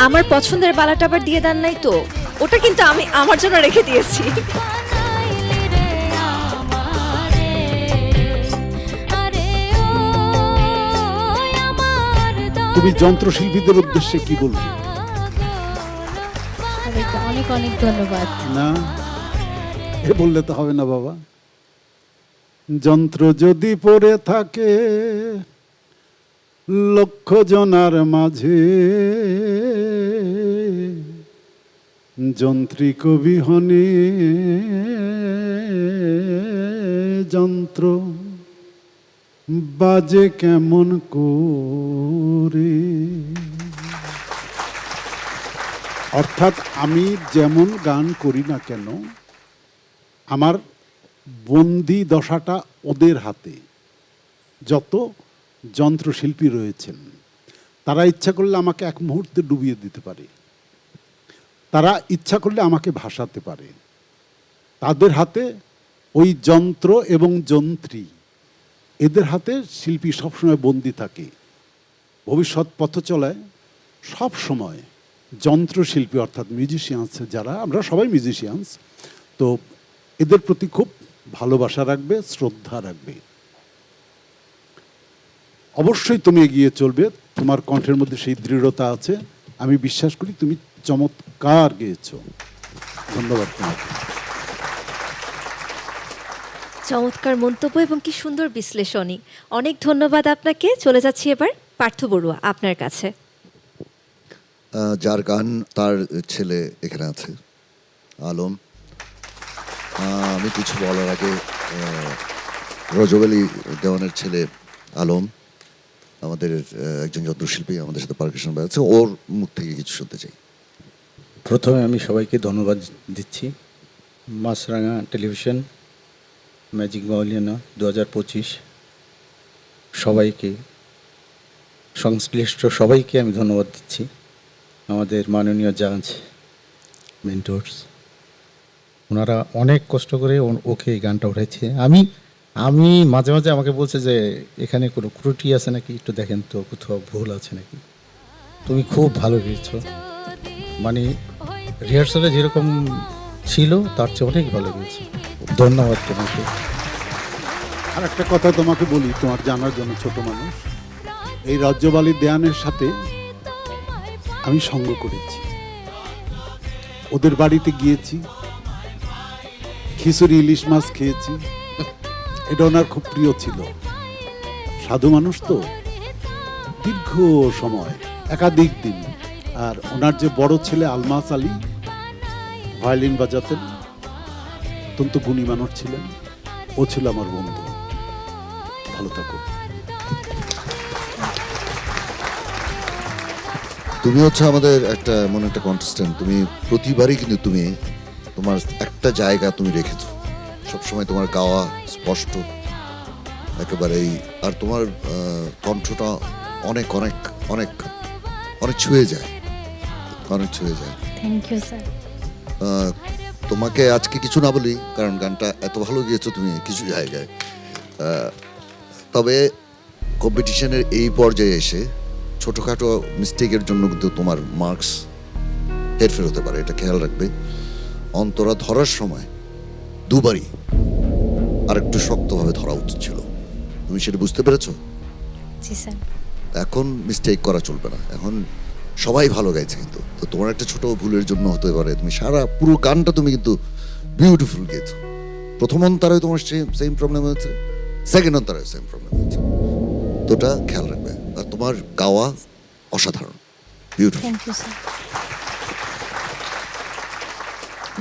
আমার পছন্দের বালাটা আবার দিয়ে দেন নাই তো? ওটা কিন্তু আমি আমার জন্য রেখে দিয়েছি। তুমি যন্ত্রশিল্পীদের উদ্দেশ্যে কি বলবে? সবাইকে অনেক অনেক ধন্যবাদ। না, এ বললে তো হবে না বাবা। যন্ত্র যদি পড়ে থাকে লক্ষ জনার মাঝে, যন্ত্রিক বিহনে যন্ত্র বাজে কেমন করে। অর্থাৎ আমি যেমন গান করি না কেন, আমার বন্দি দশাটা ওদের হাতে। যত যন্ত্রশিল্পী রয়েছেন তারা ইচ্ছা করলে আমাকে এক মুহূর্তে ডুবিয়ে দিতে পারে, তারা ইচ্ছা করলে আমাকে ভাসাতে পারে। তাদের হাতে ওই যন্ত্র এবং যন্ত্রী, এদের হাতে শিল্পী সবসময় বন্দি থাকে। ভবিষ্যৎ পথ চলায় সব সময় যন্ত্রশিল্পী অর্থাৎ মিউজিশিয়ানস যারা, আমরা সবাই মিউজিশিয়ানস, তো এদের প্রতি খুব ভালোবাসা রাখবে, শ্রদ্ধা রাখবে। অবশ্যই তুমি এগিয়ে চলবে, তোমার কণ্ঠের মধ্যে সেই দৃঢ়তা আছে। আমি বিশ্বাস করি তুমি চমৎকার গেয়েছো। ধন্যবাদ তোমাকে। চমৎকার মন্তব্য এবং কি সুন্দর বিশ্লেষণী। অনেক ধন্যবাদ আপনাকে। চলে যাচ্ছি এবার পার্থ বড়ুয়া আপনার কাছে। যার গান তার ছেলে এখানে আছে, আলম। আমি কিছু বলার আগে রজব আলী দেওয়ানের ছেলে আলম আমাদের একজন যন্ত্রশিল্পী, আমাদের সাথে পারকাশন বাজাচ্ছে, ওর মুখ থেকে কিছু শুনতে চাই। প্রথমে আমি সবাইকে ধন্যবাদ দিচ্ছি। মাছরাঙা টেলিভিশন, ম্যাজিক বাউলিয়ানা 2025 সবাইকে, সংশ্লিষ্ট সবাইকে আমি ধন্যবাদ দিচ্ছি। আমাদের মাননীয় জাজ, মেন্টরস, ওনারা অনেক কষ্ট করে ওকে এই গানটা উঠেছে। আমি মাঝে মাঝে আমাকে বলছে যে এখানে কোনো ত্রুটি আছে নাকি, একটু দেখেন তো কোথাও ভুল আছে নাকি। তুমি খুব ভালো গেয়েছো, মানে রিহার্সালে যেরকম ছিল তার চেয়ে অনেক ভালো গেয়েছো। ধন্যবাদ তোমাকে। আর একটা কথা তোমাকে বলি, তোমার জানার জন্য, ছোট মানুষ, এই রজব আলী দেওয়ানের সাথে আমি সঙ্গ করেছি, ওদের বাড়িতে গিয়েছি, খিচুড়ি ইলিশ মাছ খেয়েছি। এটা ওনার খুব প্রিয় ছিল। সাধু মানুষ তো, দীর্ঘ সময়, একাধিক দিন। আর ওনার যে বড় ছেলে আলমাস আলী ভায়োলিন বাজাতেন, অত্যন্ত গুণী মানুষ ছিলেন। ও ছিল আমার বন্ধু। ভালো থাকো। তুমি হচ্ছে আমাদের একটা এমন একটা কন্টেস্টেন্ট, তুমি প্রতিবারই কিন্তু তুমি তোমার একটা জায়গা তুমি রেখেছো। সবসময় তোমার গাওয়া স্পষ্ট একেবারেই, আর তোমার কণ্ঠটা অনেক অনেক অনেক অনেক ছুঁয়ে যায়, অনেক ছুঁয়ে যায়। Thank you sir. তোমাকে আজকে কিছু না বলি, কারণ গানটা এত ভালো গিয়েছো তুমি কিছু জায়গায়। তবে কম্পিটিশনের এই পর্যায়ে এসে ছোটোখাটো মিস্টেকের জন্য কিন্তু তোমার মার্কস হেরফের হতে পারে, এটা খেয়াল রাখবে। অন্তরা ধরার সময় দুবারই আর একটু শক্তভাবে ধরা উচিত ছিল। তুমি সেটা বুঝতে পেরেছো? জি স্যার। এখন মিস্টেক করা চলবে না। এখন সবাই ভালো গাইছে, কিন্তু তো তোমার একটা ছোট ভুলের জন্য হতে পারে তুমি সারা পুরো গানটা তুমি কিন্তু বিউটিফুল গেয়েছো। প্রথম অন্তরায় তোমার সেম প্রবলেম হয়েছে, সেকেন্ড অন্তরায় সেম প্রবলেম হয়েছে, তো ওটা খেয়াল রাখবে। আর তোমার গাওয়া অসাধারণ, বিউটিফুল। Thank you sir.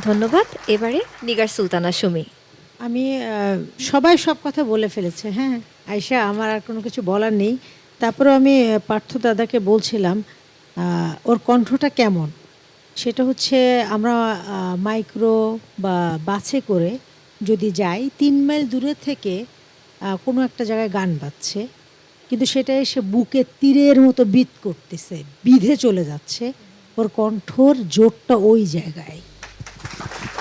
ধন্যবাদ। এবারে নিগার সুলতানা সুমি। আমি সবাই সব কথা বলে ফেলেছে। হ্যাঁ আয়শা, আমার আর কোনো কিছু বলার নেই। তারপরে আমি পার্থ দাদাকে বলছিলাম ওর কণ্ঠটা কেমন, সেটা হচ্ছে আমরা মাইক্রো বা বাসে করে যদি যাই, 3 মাইল দূরে থেকে কোনো একটা জায়গায় গান বাজছে, কিন্তু সেটা এসে বুকে তীরের মতো বিট করতেছে, বিধে চলে যাচ্ছে। ওর কণ্ঠর জোরটা ওই জায়গায়।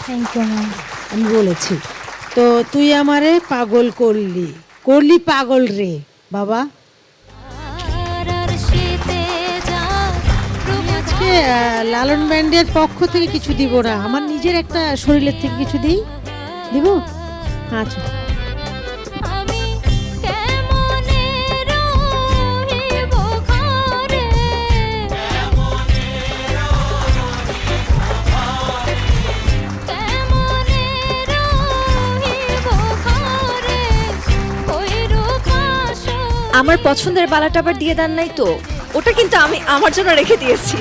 Thank you ma'am. আমি বলেছি তো, তুই আমারে পাগল করলি, করলি পাগল রে বাবা। তুমি আজকে লালন ব্যান্ডের পক্ষ থেকে কিছু দিব না, আমার নিজের একটা শরীরের থেকে কিছু দিই, দিব? আচ্ছা, আমি কেমনে রহিব ঘরে, কেমনে রহিব ঘরে, ওই রূপ আসর আমার পছন্দের বালাটা আবার দিয়ে দেন নাই তো? ওটা কিন্তু আমি আমার জন্য রেখে দিয়েছি।